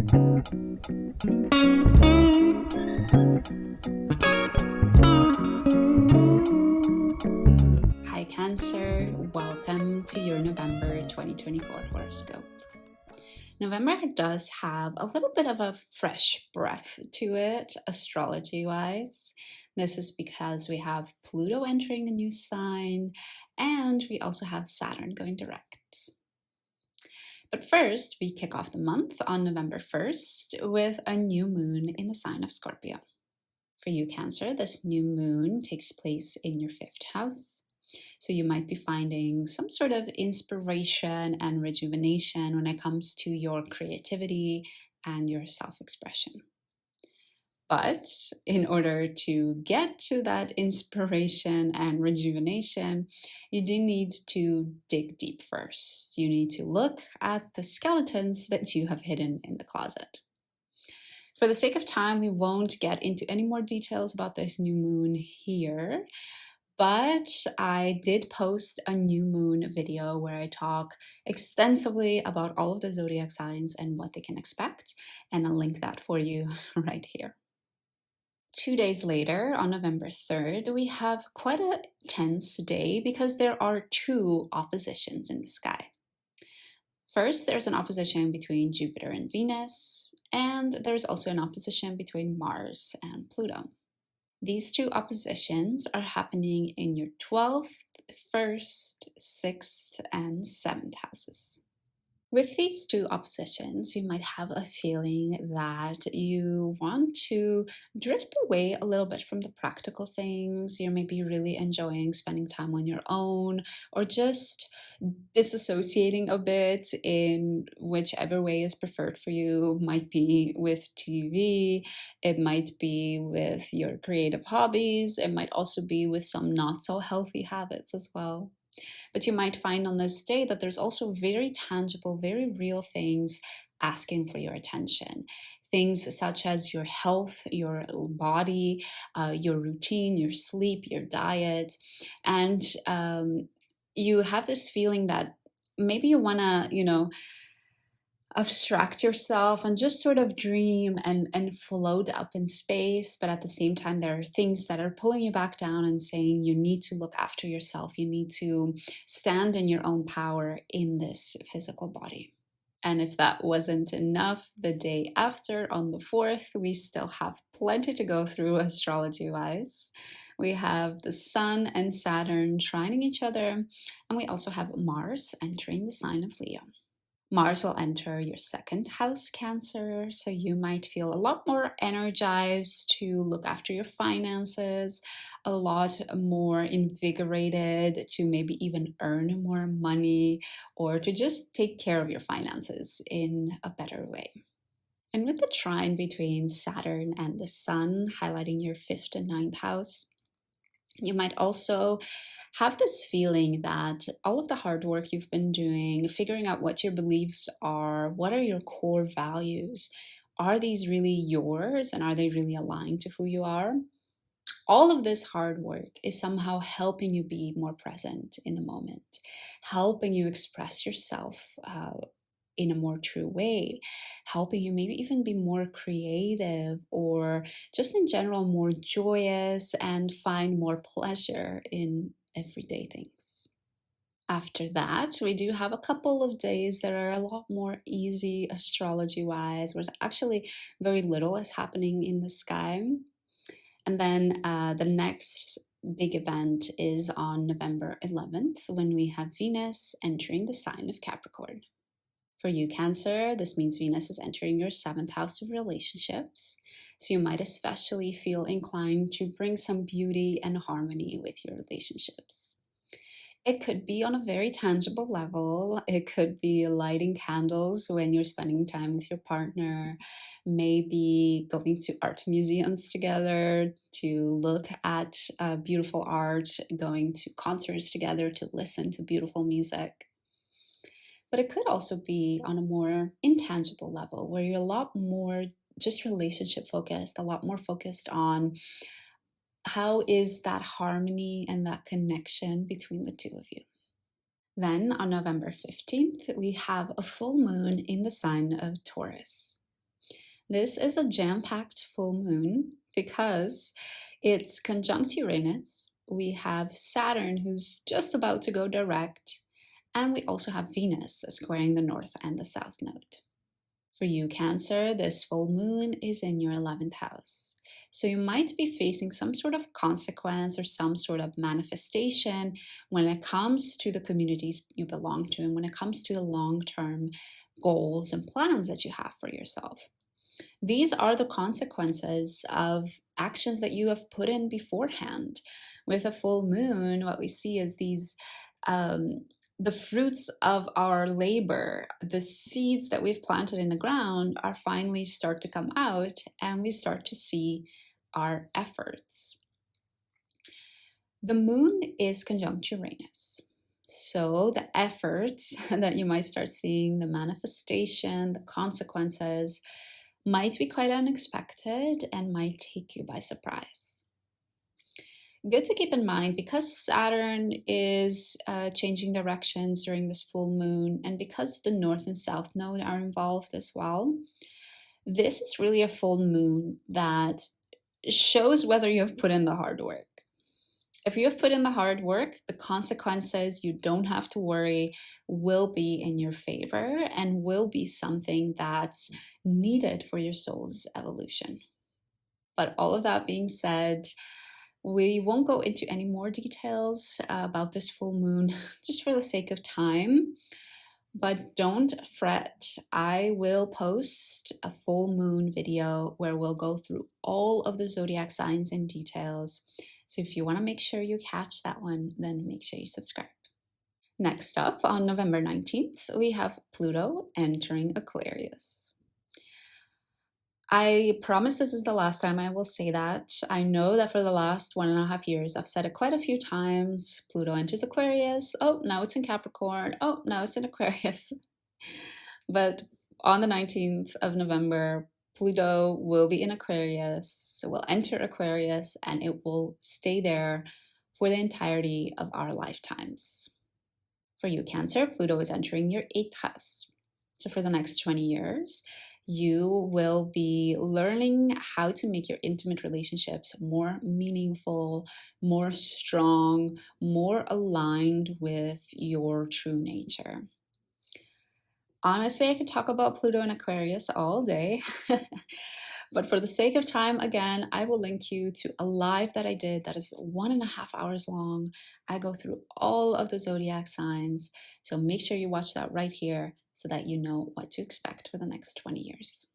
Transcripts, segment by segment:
Hi Cancer, welcome to your November 2024 horoscope. November does have a little bit of a fresh breath to it, astrology-wise. This is because we have Pluto entering a new sign, and we also have Saturn going direct. But first, we kick off the month on November 1st with a new moon in the sign of Scorpio. For you, Cancer, this new moon takes place in your 5th house. So you might be finding some sort of inspiration and rejuvenation when it comes to your creativity and your self-expression. But in order to get to that inspiration and rejuvenation, you do need to dig deep first. You need to look at the skeletons that you have hidden in the closet. For the sake of time, we won't get into any more details about this new moon here. But I did post a new moon video where I talk extensively about all of the zodiac signs and what they can expect, and I'll link that for you right here. 2 days later, on November 3rd, we have quite a tense day because there are 2 oppositions in the sky. First, there's an opposition between Jupiter and Venus, and there's also an opposition between Mars and Pluto. These 2 oppositions are happening in your 12th, 1st, 6th, and 7th houses. With these 2 oppositions, you might have a feeling that you want to drift away a little bit from the practical things. You're maybe really enjoying spending time on your own, or just disassociating a bit in whichever way is preferred for you. Might be with TV, it might be with your creative hobbies, it might also be with some not so healthy habits as well. But you might find on this day that there's also very tangible, very real things asking for your attention. Things such as your health, your body, your routine, your sleep, your diet. And you have this feeling that maybe you want to, abstract yourself and just sort of dream and float up in space. But at the same time, there are things that are pulling you back down and saying you need to look after yourself. You need to stand in your own power in this physical body. And if that wasn't enough, the day after, on the 4th, we still have plenty to go through astrology-wise. We have the Sun and Saturn trining each other, and we also have Mars entering the sign of Leo. Mars will enter your 2nd house, Cancer, so you might feel a lot more energized to look after your finances, a lot more invigorated to maybe even earn more money, or to just take care of your finances in a better way. And with the trine between Saturn and the Sun highlighting your 5th and 9th house, you might also have this feeling that all of the hard work you've been doing, figuring out what your beliefs are, what are your core values, are these really yours and are they really aligned to who you are? All of this hard work is somehow helping you be more present in the moment, helping you express yourself in a more true way, helping you maybe even be more creative or just in general more joyous and find more pleasure in everyday things. After that, we do have a couple of days that are a lot more easy astrology-wise, where actually very little is happening in the sky. And then the next big event is on November 11th, when we have Venus entering the sign of Capricorn. For you, Cancer, this means Venus is entering your 7th house of relationships. So you might especially feel inclined to bring some beauty and harmony with your relationships. It could be on a very tangible level. It could be lighting candles when you're spending time with your partner, maybe going to art museums together to look at beautiful art, going to concerts together to listen to beautiful music. But it could also be on a more intangible level where you're a lot more just relationship focused, a lot more focused on how is that harmony and that connection between the 2 of you. Then on November 15th, we have a full moon in the sign of Taurus. This is a jam-packed full moon because it's conjunct Uranus. We have Saturn, who's just about to go direct, and we also have Venus squaring the north and the south node. For you, Cancer, this full moon is in your 11th house. So you might be facing some sort of consequence or some sort of manifestation when it comes to the communities you belong to and when it comes to the long-term goals and plans that you have for yourself. These are the consequences of actions that you have put in beforehand. With a full moon, what we see is the fruits of our labor, the seeds that we've planted in the ground are finally start to come out, and we start to see our efforts. The moon is conjunct Uranus. So the efforts that you might start seeing, the manifestation, the consequences, might be quite unexpected and might take you by surprise. Good to keep in mind, because Saturn is changing directions during this full moon, and because the North and South node are involved as well, this is really a full moon that shows whether you have put in the hard work. If you have put in the hard work, the consequences, you don't have to worry, will be in your favor and will be something that's needed for your soul's evolution. But all of that being said, we won't go into any more details about this full moon just for the sake of time. But don't fret, I will post a full moon video where we'll go through all of the zodiac signs in details. So if you want to make sure you catch that one, then make sure you subscribe. Next up, on November 19th, we have Pluto entering Aquarius. I promise this is the last time I will say that. I know that for the last 1.5 years, I've said it quite a few times. Pluto enters Aquarius. Oh, now it's in Capricorn. Oh, now it's in Aquarius. But on the 19th of November, Pluto will be in Aquarius, so will enter Aquarius, and it will stay there for the entirety of our lifetimes. For you, Cancer, Pluto is entering your 8th house. So for the next 20 years, you will be learning how to make your intimate relationships more meaningful, more strong, more aligned with your true nature. Honestly, I could talk about Pluto and Aquarius all day, but for the sake of time, again, I will link you to a live that I did that is 1.5 hours long. I go through all of the zodiac signs, so make sure you watch that right here so that you know what to expect for the next 20 years.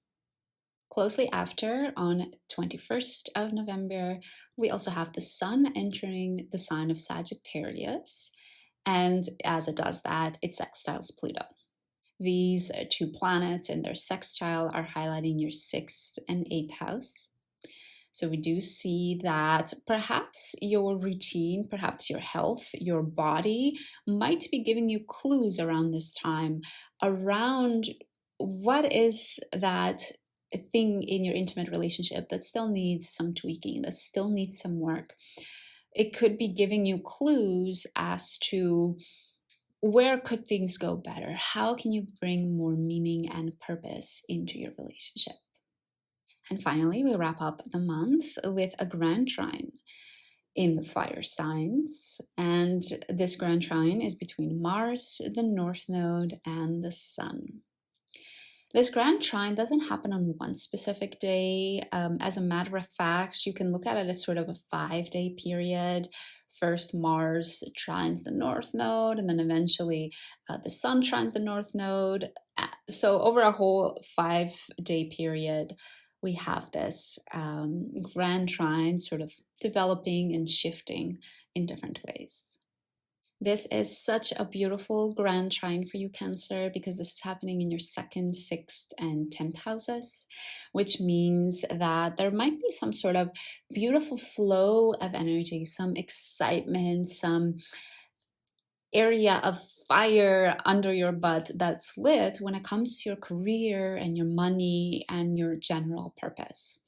Closely after, on 21st of November, we also have the Sun entering the sign of Sagittarius, and as it does that, it sextiles Pluto. These two planets in their sextile are highlighting your 6th and 8th house. So we do see that perhaps your routine, perhaps your health, your body might be giving you clues around this time around what is that thing in your intimate relationship that still needs some tweaking, that still needs some work. It could be giving you clues as to where could things go better? How can you bring more meaning and purpose into your relationship? And finally, we wrap up the month with a grand trine in the fire signs. And this grand trine is between Mars, the North Node, and the Sun. This grand trine doesn't happen on one specific day. As a matter of fact, you can look at it as sort of a 5-day period. First, Mars trines the North Node, and then eventually the Sun trines the North Node. So over a whole 5-day period, we have this grand trine sort of developing and shifting in different ways. This is such a beautiful grand trine for you, Cancer, because this is happening in your 2nd, 6th, and 10th houses, which means that there might be some sort of beautiful flow of energy, some excitement, some area of fire under your butt that's lit when it comes to your career and your money and your general purpose.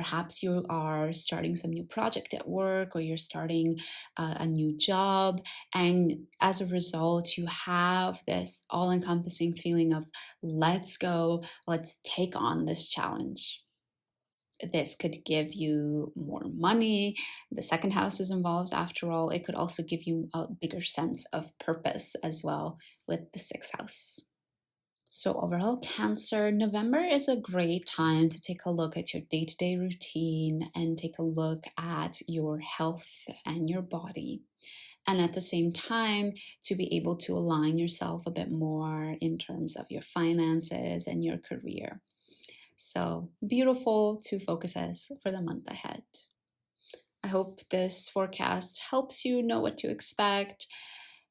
Perhaps you are starting some new project at work, or you're starting a new job. And as a result, you have this all encompassing feeling of let's go, let's take on this challenge. This could give you more money. The second house is involved after all. It could also give you a bigger sense of purpose as well with the sixth house. So, overall, Cancer, November is a great time to take a look at your day to day routine and take a look at your health and your body. And at the same time, to be able to align yourself a bit more in terms of your finances and your career. So, beautiful two focuses for the month ahead. I hope this forecast helps you know what to expect.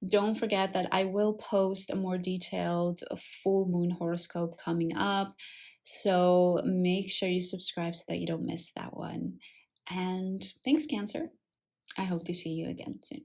Don't forget that I will post a more detailed full moon horoscope coming up. So make sure you subscribe so that you don't miss that one. And thanks, Cancer. I hope to see you again soon.